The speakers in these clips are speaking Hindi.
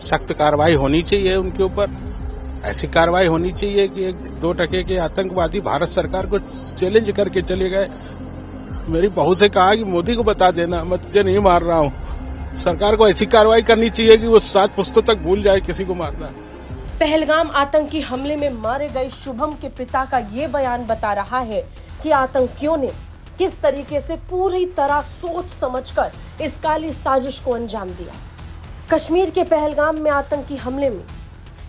सख्त कार्रवाई होनी चाहिए उनके ऊपर। ऐसी कार्रवाई होनी चाहिए कि 2 के आतंकवादी भारत सरकार को चैलेंज करके चले गए। मेरी बहू से कहा कि मोदी को बता देना, मैं तुझे नहीं मार रहा हूँ। सरकार को ऐसी कार्रवाई करनी चाहिए कि वो 7 पुस्तक तक भूल जाए किसी को मारना। पहलगाम आतंकी हमले में मारे गए शुभम के पिता का ये बयान बता रहा है कि आतंकियों ने किस तरीके से पूरी तरह सोच समझकर इस काली साजिश को अंजाम दिया। कश्मीर के पहलगाम में आतंकी हमले में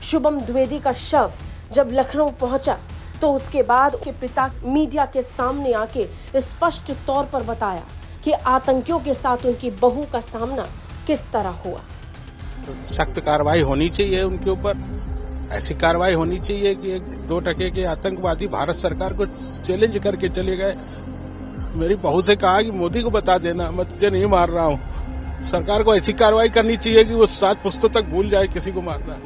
शुभम द्विवेदी का शव जब लखनऊ पहुंचा तो उसके बाद उसके पिता मीडिया के सामने आके स्पष्ट तौर पर बताया कि आतंकियों के साथ उनकी बहू का सामना किस तरह हुआ। सख्त कार्रवाई होनी चाहिए उनके ऊपर। ऐसी कार्रवाई होनी चाहिए कि 2 के आतंकवादी भारत सरकार को चैलेंज करके चले गए। मेरी बहू से कहा कि मोदी को बता देना, मैं तुझे नहीं मार रहा हूँ। सरकार को ऐसी कार्रवाई करनी चाहिए कि वो 7 पुस्तक तक भूल जाए किसी को मारना।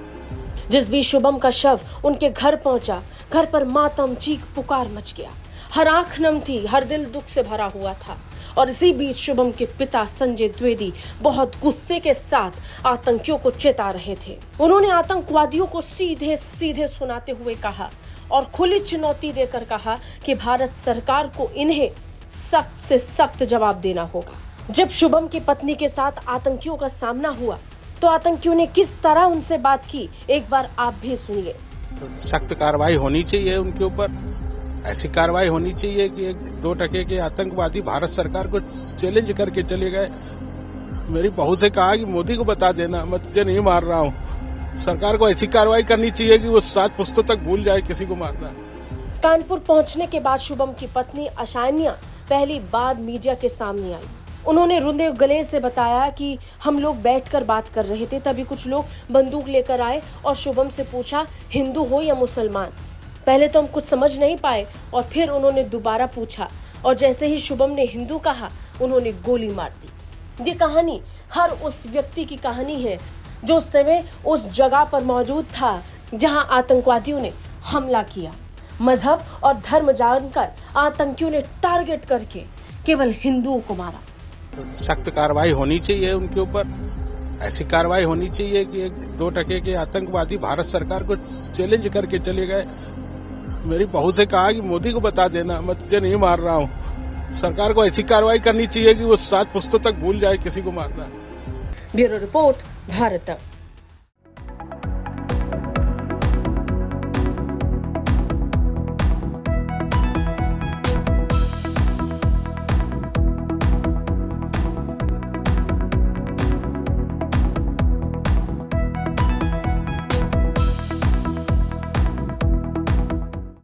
जिस बीच शुभम का शव उनके घर पहुंचा, घर पर मातम चीख पुकार मच गया। हर आंख नम थी, हर दिल दुख से भरा हुआ था। और इसी बीच शुभम के पिता संजय द्विवेदी बहुत गुस्से के साथ आतंकियों को चेता रहे थे। उन्होंने आतंकवादियों को सीधे सीधे सुनाते हुए कहा और खुली चुनौती देकर कहा कि भारत सरकार को इन्हें सख्त से सख्त जवाब देना होगा। जब शुभम की पत्नी के साथ आतंकियों का सामना हुआ तो आतंकियों ने किस तरह उनसे बात की, एक बार आप भी सुनिए। सख्त कार्रवाई होनी चाहिए उनके ऊपर। ऐसी कार्रवाई होनी चाहिए कि 2 के आतंकवादी भारत सरकार को चैलेंज करके चले गए। मेरी बहू से कहा कि मोदी को बता देना, मैं तुझे नहीं मार रहा हूँ। सरकार को ऐसी कार्रवाई करनी चाहिए कि वो 7 पुस्तक तक भूल जाए किसी को मारना। कानपुर पहुंचने के बाद शुभम की पत्नी अशानिया पहली बार मीडिया के सामने आई। उन्होंने रुंधे गले से बताया कि हम लोग बैठकर बात कर रहे थे, तभी कुछ लोग बंदूक लेकर आए और शुभम से पूछा हिंदू हो या मुसलमान। पहले तो हम कुछ समझ नहीं पाए और फिर उन्होंने दोबारा पूछा और जैसे ही शुभम ने हिंदू कहा उन्होंने गोली मार दी। ये कहानी हर उस व्यक्ति की कहानी है जो उस समय उस जगह पर मौजूद था जहां आतंकवादियों ने हमला किया। मजहब और धर्म जानकर आतंकियों ने टारगेट करके केवल हिंदुओं को मारा। सख्त कार्रवाई होनी चाहिए उनके ऊपर। ऐसी कार्रवाई होनी चाहिए कि 2 के आतंकवादी भारत सरकार को चैलेंज करके चले गए। मेरी बहू से कहा कि मोदी को बता देना, मैं तुझे नहीं मार रहा हूँ। सरकार को ऐसी कार्रवाई करनी चाहिए कि वो 7 पुस्तक तक भूल जाए किसी को मारना। ब्यूरो रिपोर्ट, भारत तक।